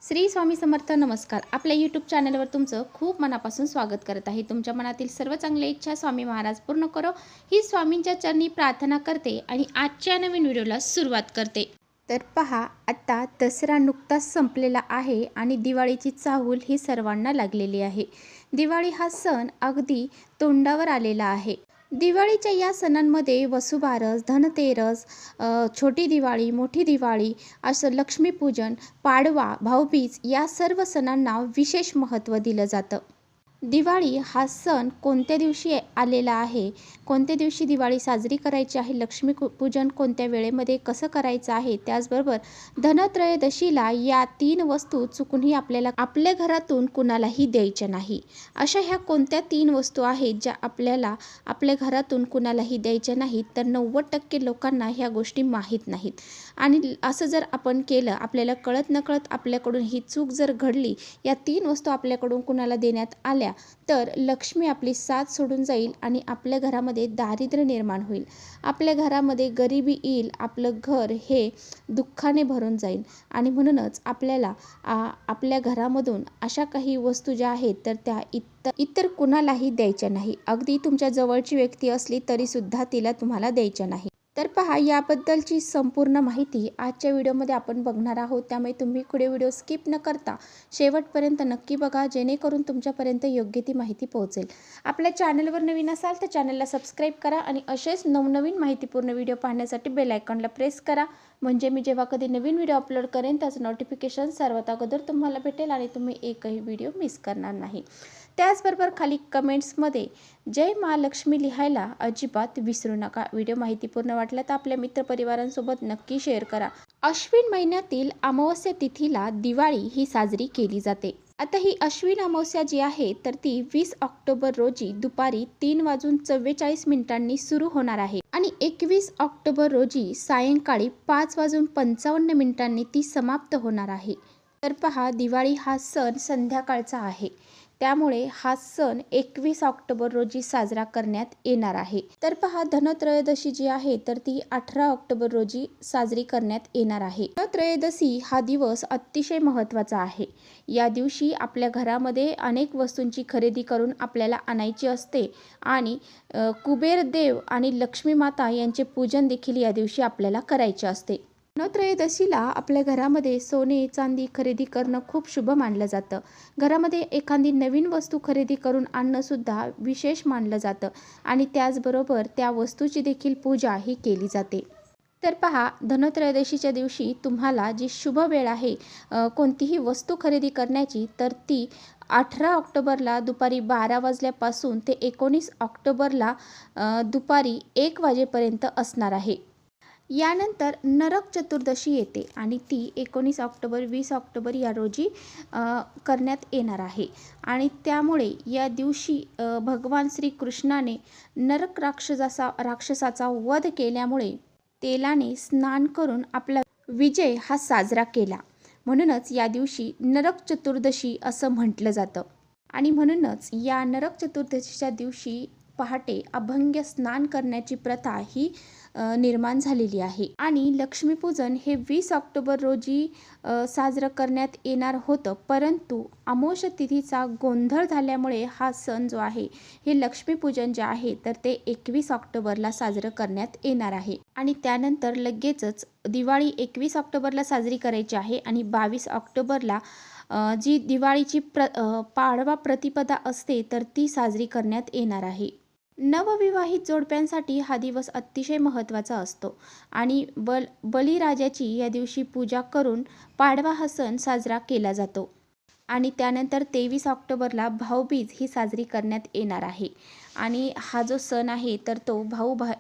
श्री स्वामी समर्थ. नमस्कार. आपल्या यूट्यूब चॅनलवर तुमचं खूप मनापासून स्वागत करत आहे. तुमच्या मनातील सर्व चांगल्या इच्छा स्वामी महाराज पूर्ण करो ही स्वामींच्या चरणी प्रार्थना करते आणि आजच्या नवीन व्हिडिओला सुरुवात करते. तर पहा, आता दसरा नुकताच संपलेला आहे आणि दिवाळीची चाहूल ही सर्वांना लागलेली आहे. दिवाळी हा सण अगदी तोंडावर आलेला आहे. दिवाळीच्या या सणांमध्ये वसुबारस, धनतेरस, छोटी दिवाळी, मोठी दिवाळी, असं लक्ष्मीपूजन, पाडवा, भाऊबीज या सर्व सणांना विशेष महत्त्व दिलं जातं. दिवाळी हा सण कोणत्या दिवशी आलेला आहे, कोणत्या दिवशी दिवाळी साजरी करायची आहे, पूजन कोणत्या वेळेमध्ये कसं करायचं आहे, त्याचबरोबर धनत्रयोदशीला या 3 वस्तू चुकूनही आपल्याला आपल्या घरातून कुणालाही द्यायच्या नाही. अशा ह्या कोणत्या 3 वस्तू आहेत ज्या आपल्याला आपल्या घरातून कुणालाही द्यायच्या नाहीत, तर 90% लोकांना ह्या गोष्टी माहीत नाहीत. आणि असं जर आपण केलं, आपल्याला कळत नकळत आपल्याकडून ही चूक जर घडली, या 3 वस्तू आपल्याकडून कुणाला देण्यात आल्या तर लक्ष्मी आपली साथ सोडून जाईल आणि आपल्या घरामध्ये दारिद्र्य निर्माण होईल. आपल्या घरामध्ये गरिबी येईल. आपलं घर हे दुःखाने भरून जाईल. आणि म्हणूनच आपल्याला आपल्या घरामधून अशा काही वस्तू ज्या आहेत तर त्या इतर कुणालाही द्यायच्या नाही. अगदी तुमच्या जवळची व्यक्ती असली तरीसुद्धा तिला तुम्हाला द्यायच्या नाही. तर पहा, याबद्दलची संपूर्ण माहिती आजच्या व्हिडिओमध्ये आपण बघणार आहोत. त्यामुळे तुम्ही पुढे व्हिडिओ स्किप न करता शेवटपर्यंत नक्की बघा, जेणेकरून तुमच्यापर्यंत योग्य ती माहिती पोहोचेल. आपल्या चॅनलवर नवीन असाल तर चॅनलला सबस्क्राईब करा आणि असेच नवनवीन माहितीपूर्ण व्हिडिओ पाहण्यासाठी बेल आयकॉनला प्रेस करा. म्हणजे मी जेव्हा कधी नवीन व्हिडिओ अपलोड करेन त्याचं नोटिफिकेशन सर्वात अगोदर तुम्हाला भेटेल आणि तुम्ही एकही व्हिडिओ मिस करणार नाही. त्याचबरोबर खाली कमेंट्समध्ये जय महालक्ष्मी लिहायला अजिबात विसरू नका. व्हिडिओ माहितीपूर्ण वाटला तर आपल्या मित्रपरिवारांसोबत नक्की शेअर करा. अश्विन महिन्यातील अमावस्या तिथीला दिवाळी ही साजरी केली जाते. आता ही अश्विन अमावस्या जी आहे तर ती 20 ऑक्टोबर रोजी दुपारी 3:44 सुरू होणार आहे आणि 21 ऑक्टोबर रोजी सायंकाळी 5:55 ती समाप्त होणार आहे. तर पहा, दिवाळी हा सण संध्याकाळचा आहे. त्यामुळे हा सण 21 ऑक्टोबर रोजी साजरा करण्यात येणार आहे. तर पहा, धनत्रयोदशी जी आहे तर ती 18 ऑक्टोबर रोजी साजरी करण्यात येणार आहे. धनत्रयोदशी हा दिवस अतिशय महत्त्वाचा आहे. या दिवशी आपल्या घरामध्ये अनेक वस्तूंची खरेदी करून आपल्याला आणायची असते आणि कुबेर देव आणि लक्ष्मी माता यांचे पूजन देखील या दिवशी आपल्याला करायचे असते. धनत्रयोदशीला आपल्या घरामध्ये सोने चांदी खरेदी करणं खूप शुभ मानलं जातं. घरामध्ये एखादी नवीन वस्तू खरेदी करून आणणंसुद्धा विशेष मानलं जातं आणि त्याचबरोबर त्या वस्तूची देखील पूजा ही केली जाते. तर पहा, धनत्रयोदशीच्या दिवशी तुम्हाला जी शुभ वेळ आहे कोणतीही वस्तू खरेदी करण्याची तर ती 18 ऑक्टोबरला दुपारी 12 वाजल्यापासून ते 19 ऑक्टोबरला दुपारी 1 वाजेपर्यंत असणार आहे. यानंतर नरक चतुर्दशी येते आणि ती 19 ऑक्टोबर 20 ऑक्टोबर या रोजी करण्यात येणार आहे. आणि त्यामुळे या दिवशी भगवान श्रीकृष्णाने नरक राक्षसाचा वध केल्यामुळे तेलाने स्नान करून आपला विजय हा साजरा केला. म्हणूनच या दिवशी नरक चतुर्दशी असं म्हटलं जातं. आणि म्हणूनच या नरक चतुर्दशीच्या दिवशी पहाटे अभंग स्नान करण्याची प्रथा ही निर्माण झालेली आहे. आणि लक्ष्मीपूजन हे 20 ऑक्टोबर रोजी साजरं करण्यात येणार होतं, परंतु अमावस्या तिथीचा गोंधळ झाल्यामुळे हा सण जो आहे हे लक्ष्मीपूजन जे आहे तर ते 21 ऑक्टोबरला साजरं करण्यात येणार आहे. आणि त्यानंतर लगेचच दिवाळी 21 ऑक्टोबरला साजरी करायची आहे आणि 22 ऑक्टोबरला जी दिवाळीची पाडवा प्रतिपदा असते तर ती साजरी करण्यात येणार आहे. नवविवाहित जोडप्यांसाठी हा दिवस अतिशय महत्त्वाचा असतो आणि बळीराजाची या दिवशी पूजा करून पाडवा हा सण साजरा केला जातो. आणि त्यानंतर 23 ऑक्टोबरला भाऊबीज ही साजरी करण्यात येणार आहे. आणि हा जो सण आहे तर तो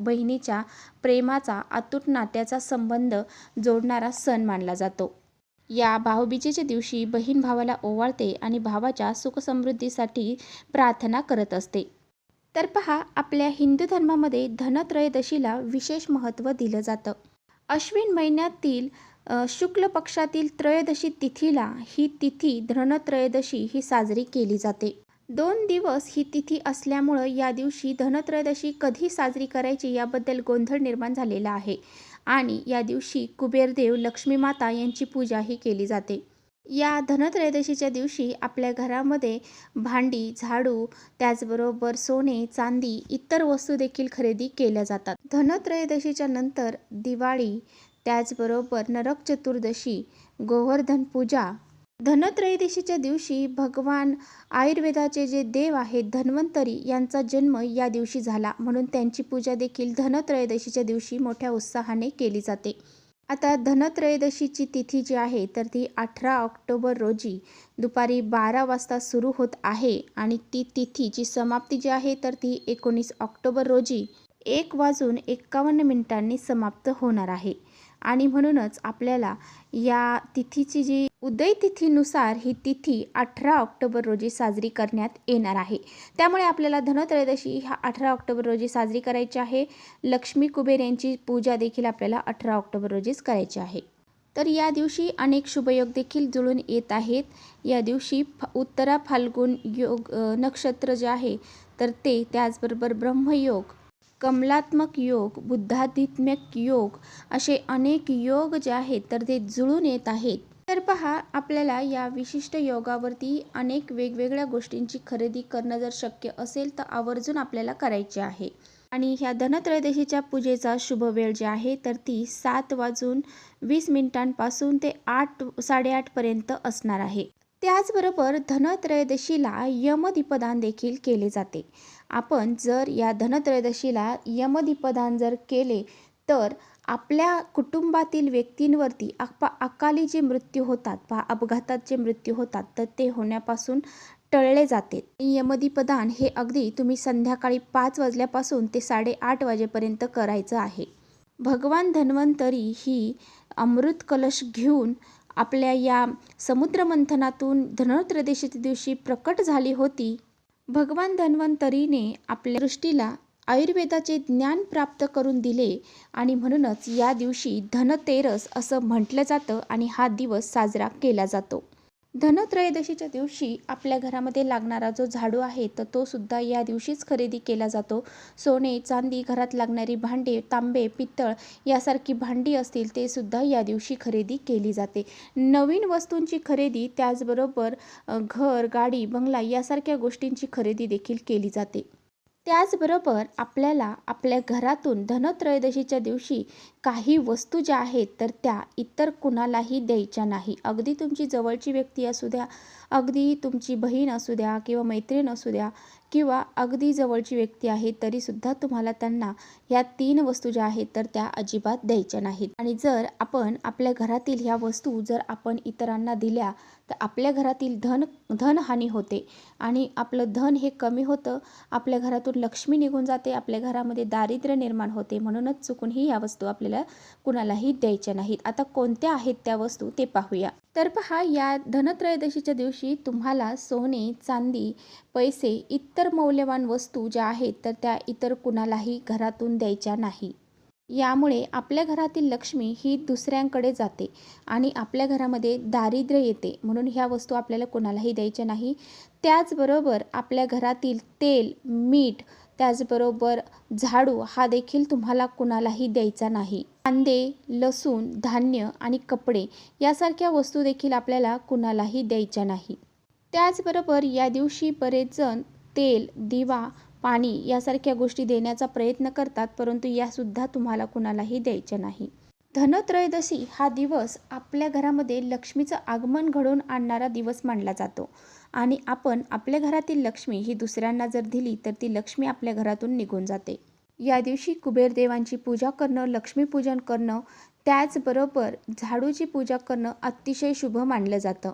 बहिणीच्या प्रेमाचा अतूट नात्याचा संबंध जोडणारा सण मानला जातो. या भाऊबीजेच्या दिवशी बहीण भावाला ओवाळते आणि भावाच्या सुखसमृद्धीसाठी प्रार्थना करत असते. तर पहा, आपल्या हिंदू धर्मामध्ये धनत्रयोदशीला विशेष महत्त्व दिलं जातं. अश्विन महिन्यातील शुक्ल पक्षातील त्रयोदशी तिथीला ही तिथी धनत्रयोदशी ही साजरी केली जाते. 2 दिवस ही तिथी असल्यामुळं या दिवशी धनत्रयोदशी कधी साजरी करायची याबद्दल गोंधळ निर्माण झालेला आहे. आणि या दिवशी कुबेरदेव लक्ष्मी माता यांची पूजा ही केली जाते. या धनत्रयोदशीच्या दिवशी आपल्या घरामध्ये भांडी, झाडू, त्याचबरोबर सोने, चांदी इतर वस्तू देखील खरेदी केल्या जातात. धनत्रयोदशीच्या नंतर दिवाळी, त्याचबरोबर नरक चतुर्दशी, गोवर्धन पूजा. धनत्रयोदशीच्या दिवशी भगवान आयुर्वेदाचे जे देव आहेत धन्वंतरी यांचा जन्म या दिवशी झाला, म्हणून त्यांची पूजा देखील धनत्रयोदशीच्या दिवशी मोठ्या उत्साहाने केली जाते. आता धनत्रयोदशीची तिथी जी आहे तर ती 18 ऑक्टोबर रोजी दुपारी 12 वाजता सुरू होत आहे आणि ती तिथीची समाप्ती जी आहे तर ती 19 ऑक्टोबर रोजी 1:51 समाप्त होणार आहे. आणि म्हणूनच आपल्याला या तिथीची जी उदय तिथीनुसार ही तिथी 18 ऑक्टोबर रोजी साजरी करण्यात येणार आहे. त्यामुळे आपल्याला धनत्रयोदशी ह्या 18 ऑक्टोबर रोजी साजरी करायची आहे. लक्ष्मी कुबेर यांची पूजा देखील आपल्याला 18 ऑक्टोबर रोजीच करायची आहे. तर या दिवशी अनेक शुभयोग देखील जुळून येत आहेत. या दिवशी उत्तरा फाल्गुन योग नक्षत्र जे आहे तर ते, त्याचबरोबर ब्रह्मयोग, कमलात्मक योग, बुद्धादित्म्यक योग असे अनेक योग जे आहेत तर ते जुळून येत आहेत. तर पहा, आपल्याला या विशिष्ट योगावरती अनेक वेगवेगळ्या गोष्टींची खरेदी करणं जर शक्य असेल तर आवर्जून आपल्याला करायचे आहे. आणि ह्या धनत्रयोदशीच्या पूजेचा शुभ वेळ जी आहे तर ती 7:20 पासून ते 8:30 पर्यंत असणार आहे. त्याचबरोबर धनत्रयोदशीला यमदीपदान देखील केले जाते. आपण जर या धनत्रयोदशीला यमदीपदान जर केले तर आपल्या कुटुंबातील व्यक्तींवरती अकाली जे मृत्यू होतात, अपघातात जे मृत्यू होतात तर ते होण्यापासून टळले जाते. यमदीपदान हे अगदी तुम्ही संध्याकाळी 5 वाजल्यापासून ते 8:30 वाजेपर्यंत करायचं आहे. भगवान धन्वंतरी ही अमृत कलश घेऊन आपल्या या समुद्रमंथनातून धनत्रयोदशीच्या दिवशी प्रकट झाली होती. भगवान धन्वंतरीने आपल्या सृष्टीला आयुर्वेदाचे ज्ञान प्राप्त करून दिले आणि म्हणूनच या दिवशी धनतेरस असं म्हटलं जातं आणि हा दिवस साजरा केला जातो. धनत्रयोदशीच्या दिवशी आपल्या घरामध्ये लागणारा जो झाडू आहे तर तो सुद्धा या दिवशीच खरेदी केला जातो. सोने, चांदी, घरात लागणारी भांडे, तांबे, पित्तळ यासारखी भांडी असतील ते सुद्धा या दिवशी खरेदी केली जाते. नवीन वस्तूंची खरेदी, त्याचबरोबर घर, गाडी, बंगला यासारख्या गोष्टींची खरेदी देखील केली जाते. त्याचबरोबर आपल्याला आपल्या घरातून धनत्रयोदशीच्या दिवशी काही वस्तू ज्या आहेत तर त्या इतर कुणालाही द्यायच्या नाही. अगदी तुमची जवळची व्यक्ती असू द्या, अगदी तुमची बहीण असू द्या किंवा मैत्रीण असू द्या किंवा अगदी जवळची व्यक्ती आहे तरीसुद्धा तुम्हाला त्यांना ह्या 3 वस्तू ज्या आहेत तर त्या अजिबात द्यायच्या नाहीत. आणि जर आपण आपल्या घरातील ह्या वस्तू जर आपण इतरांना दिल्या तर आपल्या घरातील धनहानी होते आणि आपलं धन हे कमी होतं, आपल्या घरातून लक्ष्मी निघून जाते, आपल्या घरामध्ये दारिद्र्य निर्माण होते. म्हणूनच चुकूनही ह्या वस्तू आपल्याला कुणालाही द्यायच्या नाहीत. आता कोणत्या आहेत त्या वस्तू ते पाहूया. तर पहा, या धनत्रयोदशीच्या दिवशी तुम्हाला सोने, चांदी, पैसे, इतर मौल्यवान वस्तू ज्या आहेत तर त्या इतर कुणालाही घरातून द्यायच्या नाही. यामुळे आपल्या घरातील लक्ष्मी ही दुसऱ्यांकडे जाते आणि आपल्या घरामध्ये दारिद्र्य येते. म्हणून ह्या वस्तू आपल्याला कुणालाही द्यायच्या नाही. त्याचबरोबर आपल्या घरातील तेल, मीठ, त्याचबरोबर झाडू हा देखील तुम्हाला कुणालाही द्यायचा नाही. कांदे, लसूण, धान्य आणि कपडे यासारख्या वस्तू देखील आपल्याला कुणालाही द्यायच्या नाही. त्याचबरोबर या दिवशी बरेच जण तेल, दिवा, पाणी यासारख्या गोष्टी देण्याचा प्रयत्न करतात, परंतु यासुद्धा तुम्हाला कुणालाही द्यायच्या नाही. धनत्रयोदशी हा दिवस आपल्या घरामध्ये लक्ष्मीचं आगमन घडवून आणणारा दिवस मानला जातो आणि आपण आपल्या घरातील लक्ष्मी ही दुसऱ्यांना जर दिली तर ती लक्ष्मी आपल्या घरातून निघून जाते. या दिवशी कुबेरदेवांची पूजा करणं, लक्ष्मीपूजन करणं, त्याचबरोबर झाडूची पूजा करणं अतिशय शुभ मानलं जातं.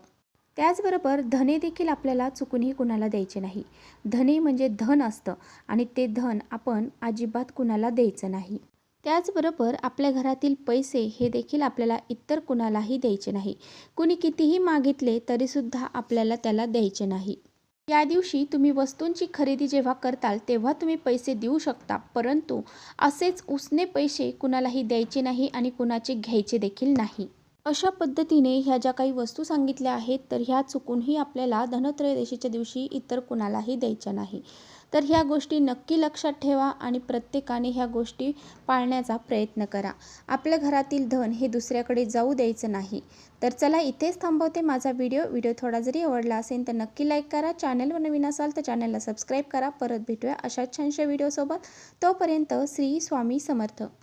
त्याचबरोबर धने देखील आपल्याला चुकूनही कुणाला द्यायचे नाही. धने म्हणजे धन असतं आणि ते धन आपण अजिबात कुणाला द्यायचं नाही. त्याचबरोबर आपल्या घरातील पैसे हे देखील आपल्याला इतर कुणालाही द्यायचे नाही. कुणी कितीही मागितले तरीसुद्धा आपल्याला त्याला द्यायचे नाही. या दिवशी तुम्ही वस्तूंची खरेदी जेव्हा करताल तेव्हा तुम्ही पैसे देऊ शकता, परंतु असेच उसने पैसे कुणालाही द्यायचे नाही आणि कुणाचे घ्यायचे देखील नाही. अशा पद्धतीने ह्या ज्या काही वस्तू सांगितल्या आहेत तर ह्या चुकूनही आपल्याला धनत्रयोदशीच्या दिवशी इतर कुणालाही द्यायच्या नाही. तर ह्या गोष्टी नक्की लक्षात ठेवा आणि प्रत्येकाने ह्या गोष्टी पाळण्याचा प्रयत्न करा. आपल्या घरातील धन हे दुसऱ्याकडे जाऊ द्यायचं नाही. तर चला इथेच थांबवते माझा व्हिडिओ थोडा जरी आवडला असेल तर नक्की लाईक करा. चॅनलवर नवीन असाल तर चॅनलला सबस्क्राईब करा. परत भेटूया अशाच छानशा व्हिडिओसोबत. तोपर्यंत श्री स्वामी समर्थ.